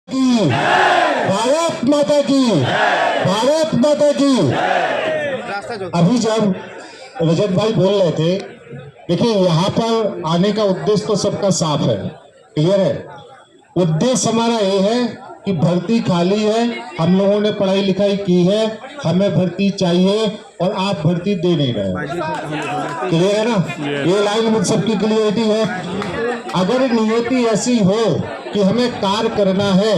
की, भारत माता की, भारत माता की। अभी जब रजत भाई बोल रहे थे, देखिए यहाँ पर आने का उद्देश्य तो सबका साफ है, क्लियर है। उद्देश्य हमारा ये है कि भर्ती खाली है, हम लोगों ने पढ़ाई लिखाई की है, हमें भर्ती चाहिए और आप भर्ती दे नहीं रहे। क्लियर है ना? ये लाइन में सबकी क्लियरिटी है। अगर नियति ऐसी हो कि हमें कार्य करना है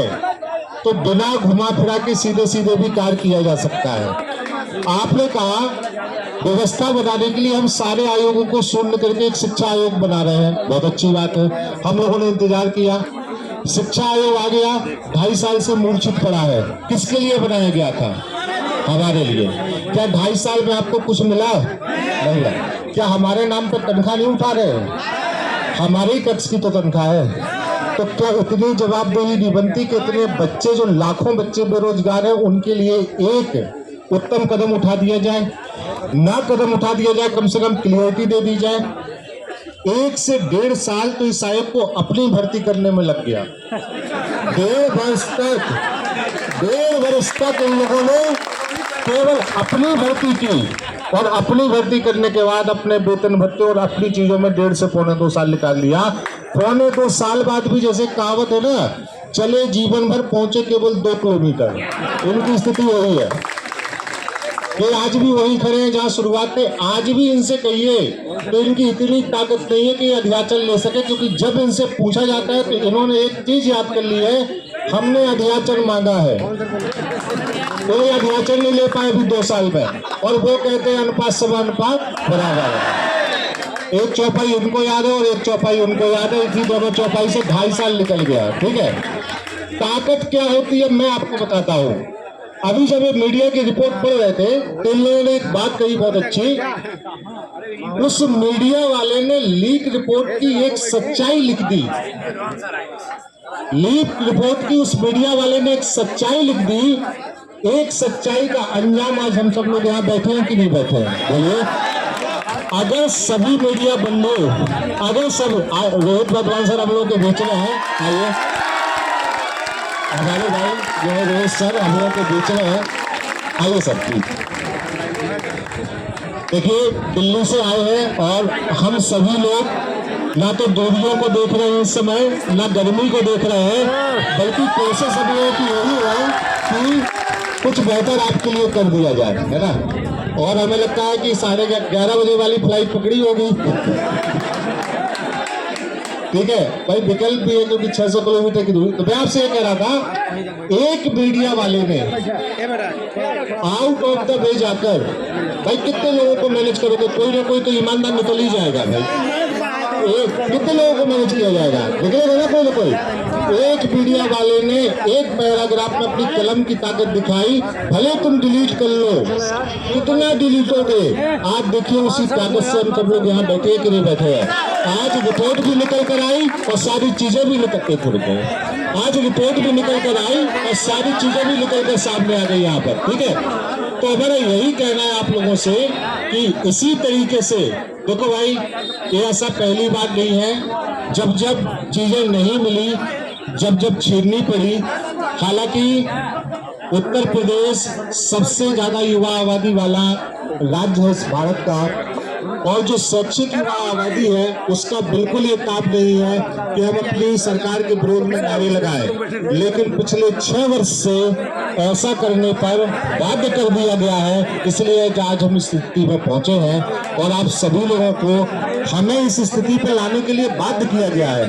तो बिना घुमा फिरा के सीधे सीधे भी कार्य किया जा सकता है। आपने कहा व्यवस्था बनाने के लिए हम सारे आयोगों को शून्य करके एक शिक्षा आयोग बना रहे हैं, बहुत अच्छी बात है। हम लोगों ने इंतजार किया, शिक्षा आयोग आ गया, 2.5 साल से मूर्छित पड़ा है। किसके लिए बनाया गया था? हमारे लिए। क्या 2.5 साल में आपको कुछ मिला? नहीं मिला। क्या हमारे नाम पर तनख्वाह नहीं उठा रहे हैं? हमारे ही टैक्स की तो तनख्वाह है। तो क्या इतनी जवाबदेही नहीं बनती कि इतने बच्चे, जो लाखों बच्चे बेरोजगार हैं, उनके लिए एक उत्तम कदम उठा दिया जाए? ना कदम उठा दिया जाए, कम से कम क्लियरिटी दे दी जाए। 1 से 1.5 साल तो इस आयोग को अपनी भर्ती करने में लग गया। 1.5 वर्ष तक इन लोगों ने केवल अपनी भर्ती की, और अपनी भर्ती करने के बाद अपने वेतन भत्ते और अपनी चीजों में 1.5 से 2.25 साल निकाल लिया। 2.25 साल बाद भी जैसे कहावत है ना, चले जीवन भर पहुंचे केवल 2 किलोमीटर। इनकी स्थिति वही है। ये आज भी वही खड़े हैं जहां शुरुआत थे। आज भी इनसे कहिए तो इनकी इतनी ताकत नहीं है कि अधियाचल ले सके, क्योंकि जब इनसे पूछा जाता है तो इन्होंने एक चीज याद कर ली है, हमने अधियाचल मांगा है। कोई अधियाचल नहीं ले पाए अभी 2 साल में, और वो कहते हैं अनुपात समानुपात बराबर है। 1 चौपाई उनको याद है और 1 चौपाई उनको याद है। इसी दोनों चौपाई से 2.5 साल निकल गया। ठीक है, ताकत क्या होती है मैं आपको बताता हूँ। अभी जब ये मीडिया की रिपोर्ट पढ़ रहे थे तो इन लोगों ने एक बात कही बहुत अच्छी। उस मीडिया वाले ने लीक रिपोर्ट की एक सच्चाई लिख दी। लीक रिपोर्ट की उस मीडिया वाले ने एक सच्चाई लिख दी। एक सच्चाई का अंजाम आज हम सब लोग यहाँ बैठे हैं कि नहीं बैठे हैं? बोलिए। अगर सभी मीडिया बंद हो, अगर सब रोहित भगवान सर हम लोग के बीच में है, आइए हमारे भाई जो है रोहित सर हम लोग के बीच में है, आइए सर। देखिए दिल्ली से आए हैं और हम सभी लोग ना तो दूरियों को देख रहे हैं इस समय, ना गर्मी को देख रहे हैं, बल्कि कोशिश सब लोगों की यही है कि कुछ बेहतर आपके लिए कर दिया जाए, है ना। और हमें लगता है कि 11:30 बजे वाली फ्लाइट पकड़ी होगी। ठीक है भाई, विकल्प भी है क्योंकि 600 किलोमीटर की दूरी। तो मैं आपसे ये कह रहा था, एक मीडिया वाले ने आउट ऑफ द वे जाकर, भाई कितने लोगों को मैनेज करोगे? कोई ना कोई तो ईमानदार निकल ही जाएगा भाई। कितने लोगों को मैनेज किया जाएगा? निकलेगा ना कोई ना कोई। एक मीडिया वाले ने एक पैराग्राफ में अपनी कलम की ताकत दिखाई, भले तुम डिलीट कर लो, कितना डिलीटोगे? आप देखिए उसी ताकत से हम सब लोग यहाँ बैठे कि नहीं बैठे हैं। आज रिपोर्ट भी निकल कर आई और सारी चीजें भी निकल के खुल गई। आज रिपोर्ट भी निकल कर आई और सारी चीजें भी निकल कर सामने आ गई यहाँ पर। ठीक है, तो हमारा यही कहना है आप लोगों से कि इसी तरीके से देखो भाई, ये ऐसा पहली बात नहीं है। जब जब चीजें नहीं मिली, जब जब छीननी पड़ी, हालांकि उत्तर प्रदेश सबसे ज्यादा युवा आबादी वाला राज्य है भारत का, और जो शैक्षिक युवा आबादी है उसका बिल्कुल ये ताप नहीं है कि हम अपनी सरकार के विरोध में नारे लगाएं। लेकिन पिछले 6 वर्ष से ऐसा करने पर बाध्य कर दिया गया है, इसलिए आज हम इस स्थिति में पहुंचे हैं और आप सभी लोगों को हमें इस स्थिति पर लाने के लिए बाध्य किया गया है।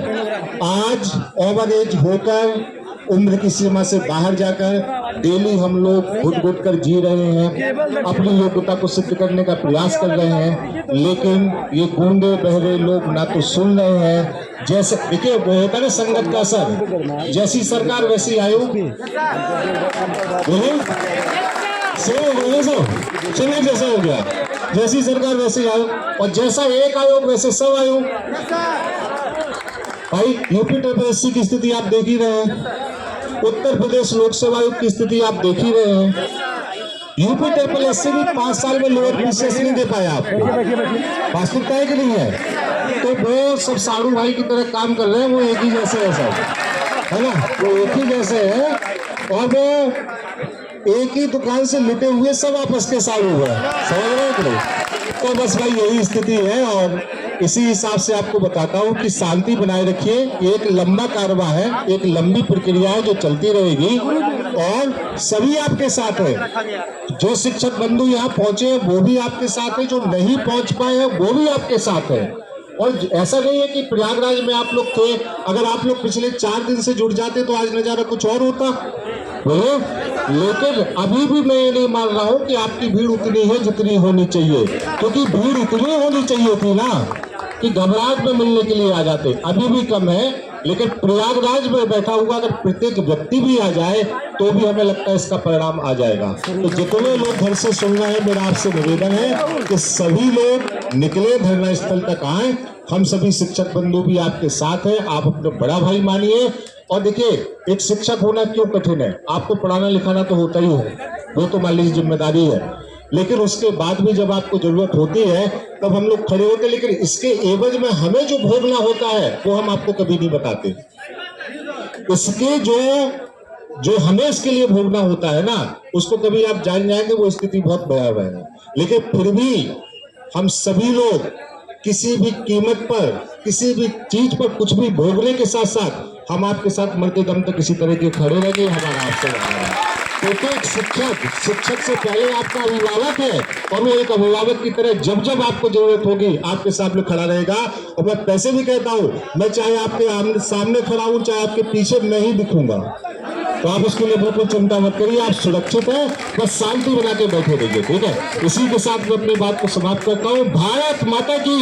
आज ओवर एज होकर, उम्र की सीमा से बाहर जाकर डेली हम लोग घुट कर जी रहे हैं, अपनी योग्यता को सिद्ध करने का प्रयास कर रहे हैं, लेकिन ये गूंगे बहरे लोग ना तो सुन रहे हैं। जैसे देखिए वो होता है संगत का असर, जैसी सरकार वैसी आयोग। संगत जैसा हो गया, जैसी सरकार वैसी आयोग, और जैसा एक आयोग वैसे सब आयोग। भाई यूपी टीएसपीएससी की स्थिति आप देख ही रहे हैं, उत्तर प्रदेश लोक सेवा आयोग की स्थिति आप देख ही रहे हैं। यूपी टीएसपीएससी भी 5 साल में लोअर पीसीएस नहीं दे पाया आपको। वास्तविकता है कि नहीं है? तो वो सब साड़ू भाई की तरह काम कर रहे हैं, वो एक ही जैसे है सब। है ना, वो एक ही जैसे है और वो एक ही दुकान से लुटे हुए सब आपस के साथ हुआ है, समझ रहे हो कि नहीं? तो बस भाई यही स्थिति है और इसी हिसाब से आपको बताता हूँ कि शांति बनाए रखिए। एक लंबा कारवा है, एक लंबी प्रक्रिया है जो चलती रहेगी और सभी आपके साथ है। जो शिक्षक बंधु यहाँ पहुंचे हैं वो भी आपके साथ है, जो नहीं पहुंच पाए हैं वो भी आपके साथ है। और ऐसा नहीं है कि प्रयागराज में आप लोग थे, अगर आप लोग पिछले 4 दिन से जुड़ जाते तो आज नजारा कुछ और होता बोलो। लेकिन अभी भी मैं ये नहीं मान रहा हूं कि आपकी भीड़ उतनी है जितनी होनी चाहिए, क्योंकि भीड़ इतनी होनी चाहिए थी ना कि घबराहट में मिलने के लिए आ जाते। अभी भी कम है, लेकिन प्रयागराज में बैठा हुआ अगर प्रत्येक व्यक्ति भी आ जाए तो भी हमें लगता है इसका परिणाम आ जाएगा। तो जितने लोग घर से सुन रहे हैं, मेरा आपसे निवेदन है कि सभी लोग निकले, धरना स्थल तक आए। हम सभी शिक्षक बंधु भी आपके साथ हैं, आप अपने बड़ा भाई मानिए। और देखिए, एक शिक्षक होना क्यों कठिन है, आपको पढ़ाना लिखाना तो होता ही है, वो तो मान लीजिए जिम्मेदारी है, लेकिन उसके बाद भी जब आपको जरूरत होती है तब हम लोग खड़े होते हैं। लेकिन इसके एवज में हमें जो भोगना होता है वो हम आपको कभी नहीं बताते। इसके जो हमें इसके लिए भोगना होता है ना, उसको कभी आप जान जाएंगे, वो स्थिति बहुत भयावह है। लेकिन फिर भी हम सभी लोग किसी भी कीमत पर, किसी भी चीज पर कुछ भी भोगने के साथ साथ हम आपके साथ मरते दम तक किसी तरह के खड़े रहेंगे। हमारा आपसे है प्रत्येक शिक्षक से पहले आपका अभिभावक है और वो एक अभिभावक की तरह जब जब आपको जरूरत होगी आपके सामने खड़ा रहेगा। और मैं पैसे भी कहता हूँ, मैं चाहे आपके सामने खड़ा हूँ, चाहे आपके पीछे नहीं दिखूंगा, तो आप उसके लिए बिल्कुल चिंता मत करिए, आप सुरक्षित हैं, बस शांति बना के बैठे रहिए, ठीक है। इसी के साथ मैं अपनी बात को समाप्त करता हूँ। भारत माता की।